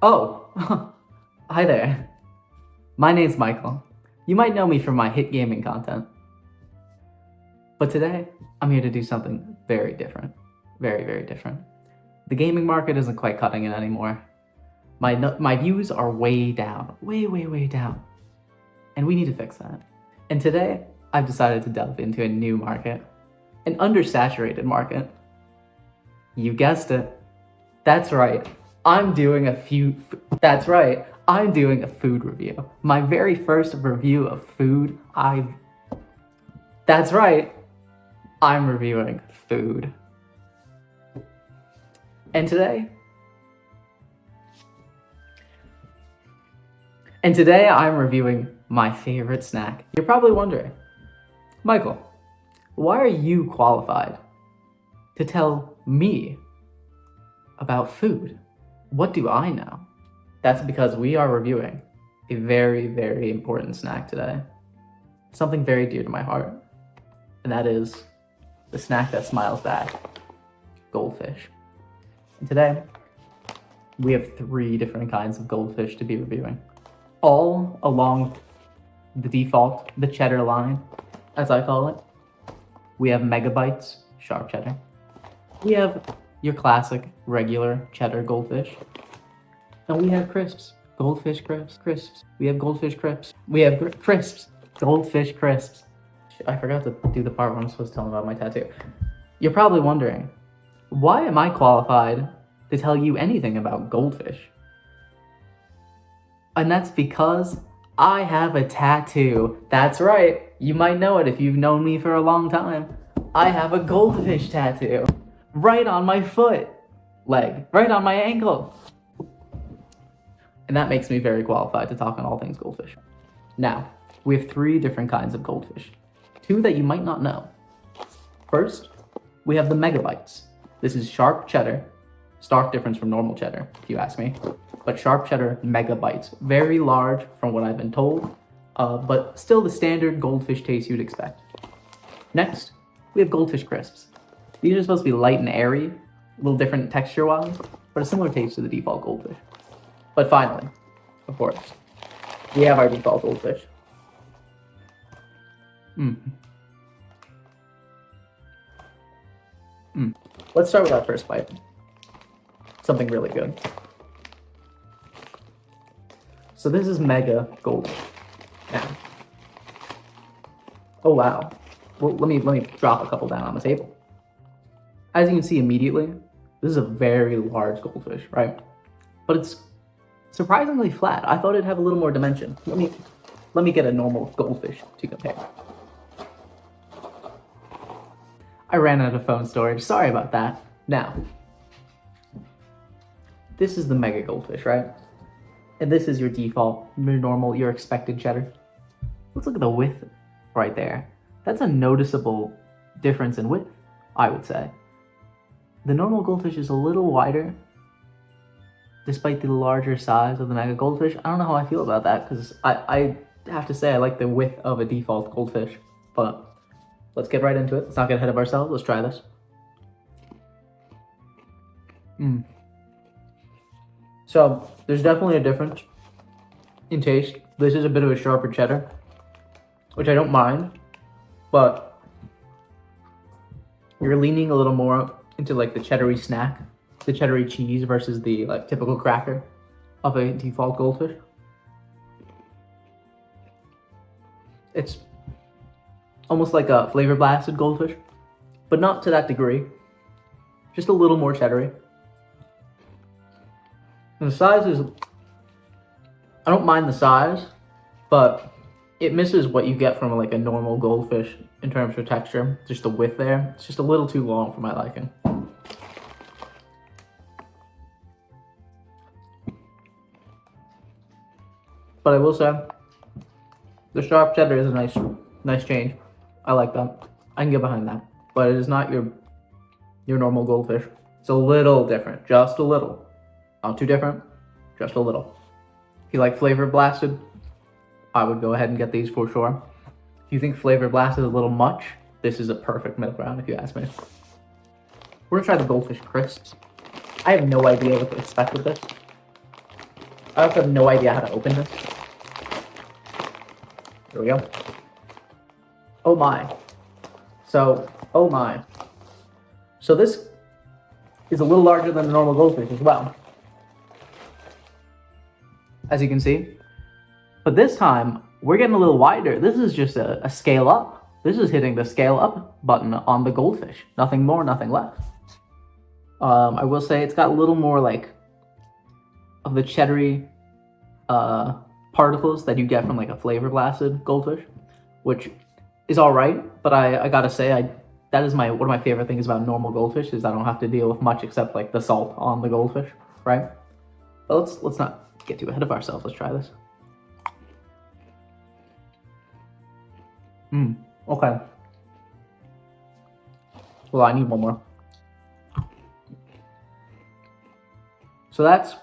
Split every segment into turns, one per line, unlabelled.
Oh, hi there. My name's Michael. You might know me from my hit gaming content. But today, I'm here to do something very different. Very, very different. The gaming market isn't quite cutting it anymore. My views are way down. Way, way, way down. And we need to fix that. And today, I've decided to delve into a new market. An undersaturated market. You guessed it. That's right. I'm doing a food review. My very first review of food. That's right. I'm reviewing food. And today I'm reviewing my favorite snack. You're probably wondering, Michael, why are you qualified to tell me about food? What do I know? That's because we are reviewing a very, very important snack today. Something very dear to my heart. And that is the snack that smiles back, goldfish. And today, we have 3 different kinds of goldfish to be reviewing. All along the default, the cheddar line, as I call it. We have megabytes, sharp cheddar. We have your classic, regular cheddar goldfish. And we have crisps, goldfish crisps. We have goldfish crisps. We have crisps, goldfish crisps. I forgot to do the part where I'm supposed to tell them about my tattoo. You're probably wondering, why am I qualified to tell you anything about goldfish? And that's because I have a tattoo. That's right. You might know it if you've known me for a long time. I have a goldfish tattoo. Right on my leg, right on my ankle. And that makes me very qualified to talk on all things goldfish. Now, we have 3 different kinds of goldfish. 2 that you might not know. First, we have the megabytes. This is sharp cheddar, stark difference from normal cheddar, if you ask me. But sharp cheddar megabytes, very large from what I've been told, but still the standard goldfish taste you'd expect. Next, we have goldfish crisps. These are supposed to be light and airy, a little different texture-wise, but a similar taste to the default goldfish. But finally, of course, we have our default goldfish. Let's start with our first bite. Something really good. So this is mega goldfish. Now, oh wow. Well, let me drop a couple down on the table. As you can see immediately, this is a very large goldfish, right? But it's surprisingly flat. I thought it'd have a little more dimension. Let me get a normal goldfish to compare. I ran out of phone storage. Sorry about that. Now, this is the mega goldfish, right? And this is your default, your normal, your expected cheddar. Let's look at the width right there. That's a noticeable difference in width, I would say. The normal goldfish is a little wider, despite the larger size of the mega goldfish. I don't know how I feel about that, because I have to say I like the width of a default goldfish. But let's get right into it. Let's not get ahead of ourselves. Let's try this. So, there's definitely a difference in taste. This is a bit of a sharper cheddar, which I don't mind, but you're leaning a little more into like the cheddary snack, the cheddary cheese versus the like typical cracker of a default goldfish. It's almost like a flavor blasted goldfish, but not to that degree. Just a little more cheddary. And the size is, I don't mind the size, but it misses what you get from like a normal goldfish in terms of texture. Just the width there, it's just a little too long for my liking. But I will say, the sharp cheddar is a nice change. I like that. I can get behind that. But it is not your normal goldfish. It's a little different, just a little. Not too different, just a little. If you like flavor blasted, I would go ahead and get these for sure. If you think flavor blasted is a little much, this is a perfect middle ground if you ask me. We're gonna try the goldfish crisps. I have no idea what to expect with this. I also have no idea how to open this. There we go. Oh my. Oh my. So this is a little larger than a normal goldfish as well, as you can see. But this time, we're getting a little wider. This is just a scale up. This is hitting the scale up button on the goldfish. Nothing more, nothing less. I will say it's got a little more like of the cheddary particles that you get from like a flavor blasted goldfish, which is all right. But I gotta say, that is one of my favorite things about normal goldfish is I don't have to deal with much except like the salt on the goldfish, right? But let's not get too ahead of ourselves. Let's try this. Okay. Well, I need one more. So that's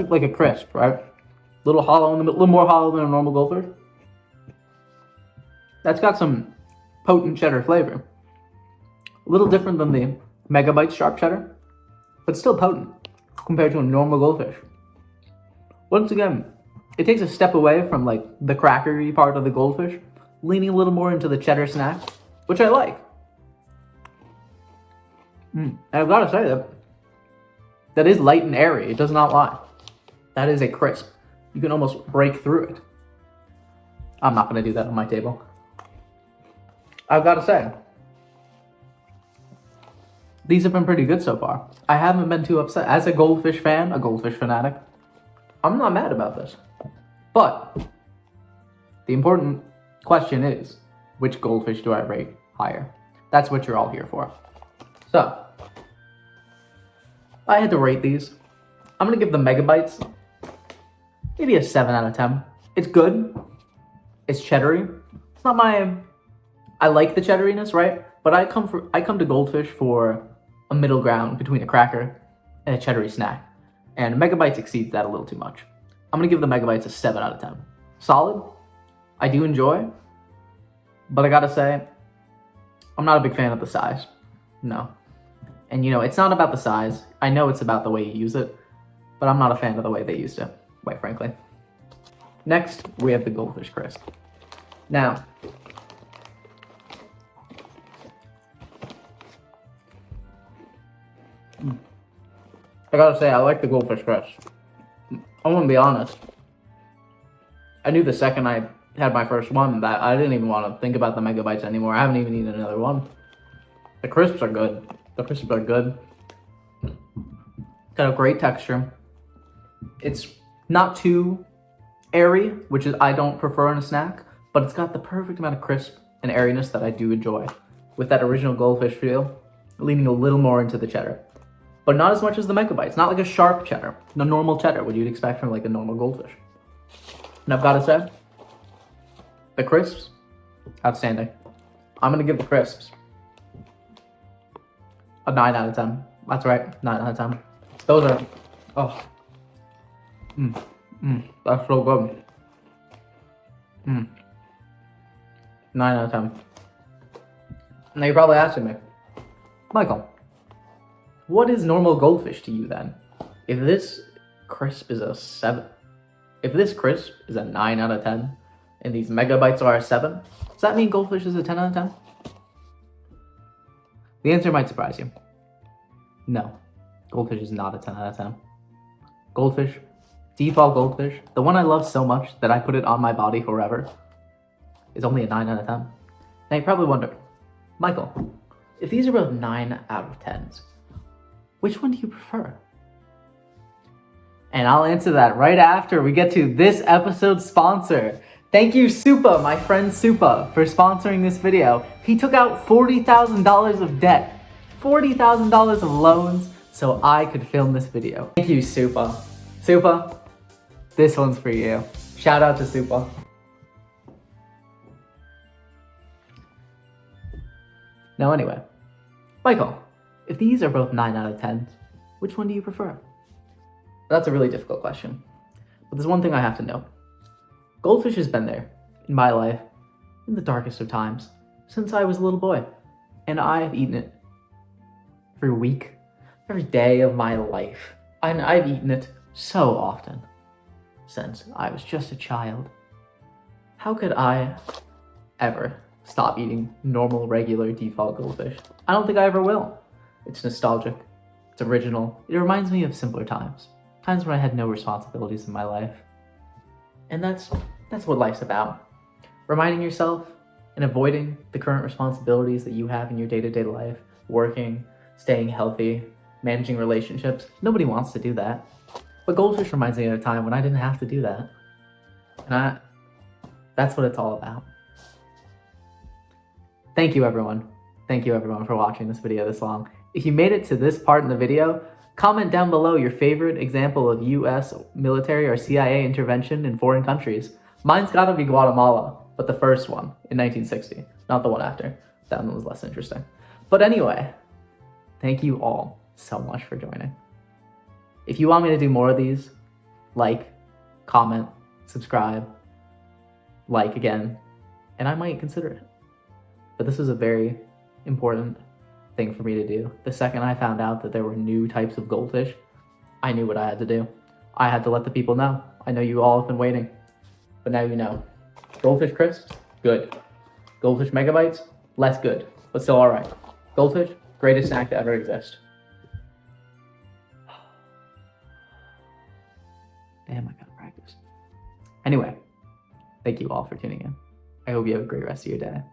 like a crisp, right? A little hollow in the middle, a little more hollow than a normal goldfish. That's got some potent cheddar flavor. A little different than the Megabytes sharp cheddar, but still potent compared to a normal goldfish. Once again, it takes a step away from like the crackery part of the goldfish, leaning a little more into the cheddar snack, which I like. And I've got to say that is light and airy. It does not lie. That is a crisp. You can almost break through it. I'm not going to do that on my table. I've got to say, these have been pretty good so far. I haven't been too upset. As a goldfish fan, a goldfish fanatic, I'm not mad about this. But the important question is, which goldfish do I rate higher? That's what you're all here for. So, I had to rate these. I'm going to give the Megabytes maybe a 7 out of 10. It's good. It's cheddary. It's not my... I like the cheddariness, right? But I come to goldfish for a middle ground between a cracker and a cheddary snack. And Megabytes exceeds that a little too much. I'm going to give the Megabytes a 7 out of 10. Solid. I do enjoy. But I got to say, I'm not a big fan of the size. No. And you know, it's not about the size. I know it's about the way you use it. But I'm not a fan of the way they used it, quite frankly. Next, we have the Goldfish Crisp. Now, I gotta say, I like the Goldfish Crisp. I'm gonna be honest. I knew the second I had my first one that I didn't even want to think about the Megabytes anymore. I haven't even eaten another one. The crisps are good. The crisps are good. Got a great texture. It's not too airy, which is I don't prefer in a snack, but it's got the perfect amount of crisp and airiness that I do enjoy, with that original goldfish feel, leaning a little more into the cheddar. But not as much as the Megabytes. Not like a sharp cheddar. The normal cheddar, what you'd expect from like a normal goldfish. And I've got to say, the crisps, outstanding. I'm going to give the crisps a 9 out of 10. That's right, 9 out of 10. Those are, oh. That's so good. 9 out of 10. Now you're probably asking me, Michael, what is normal goldfish to you then? If this crisp is a 7, if this crisp is a 9 out of 10, and these Megabytes are a 7, does that mean goldfish is a 10 out of 10? The answer might surprise you. No, goldfish is not a 10 out of 10. Goldfish, default goldfish, the one I love so much that I put it on my body forever, is only a 9 out of 10. Now you probably wonder, Michael, if these are both 9 out of 10s, which one do you prefer? And I'll answer that right after we get to this episode's sponsor. Thank you, Supa, my friend Supa, for sponsoring this video. He took out $40,000 of debt, $40,000 of loans, so I could film this video. Thank you, Supa. Supa, this one's for you. Shout out to Supa. Now anyway, Michael, if these are both 9 out of 10s, which one do you prefer? That's a really difficult question, but there's one thing I have to know. Goldfish has been there in my life in the darkest of times, since I was a little boy. And I have eaten it every week, every day of my life. And I've eaten it so often since I was just a child. How could I ever stop eating normal, regular, default goldfish? I don't think I ever will. It's nostalgic. It's original. It reminds me of simpler times. Times when I had no responsibilities in my life. And that's what life's about. Reminding yourself and avoiding the current responsibilities that you have in your day-to-day life. Working, staying healthy, managing relationships. Nobody wants to do that. But goldfish reminds me of a time when I didn't have to do that. And that's what it's all about. Thank you everyone. Thank you everyone for watching this video this long. If you made it to this part in the video, comment down below your favorite example of US military or CIA intervention in foreign countries. Mine's gotta be Guatemala, but the first one in 1960, not the one after. That one was less interesting. But anyway, thank you all so much for joining. If you want me to do more of these, like, comment, subscribe, like again, and I might consider it. But this was a very important thing for me to do. The second I found out that there were new types of goldfish, I knew what I had to do. I had to let the people know. I know you all have been waiting, but now you know. Goldfish crisps, good. Goldfish megabytes, less good, but still all right. Goldfish, greatest snack to ever exist. Damn, I gotta practice. Anyway, thank you all for tuning in. I hope you have a great rest of your day.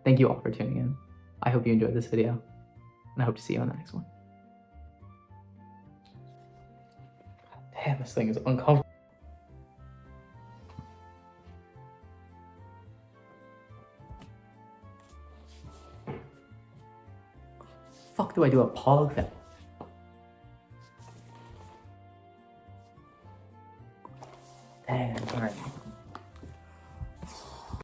Thank you all for tuning in. I hope you enjoyed this video, and I hope to see you on the next one. Damn, this thing is uncomfortable. Fuck do I do a pog thing? Damn, alright.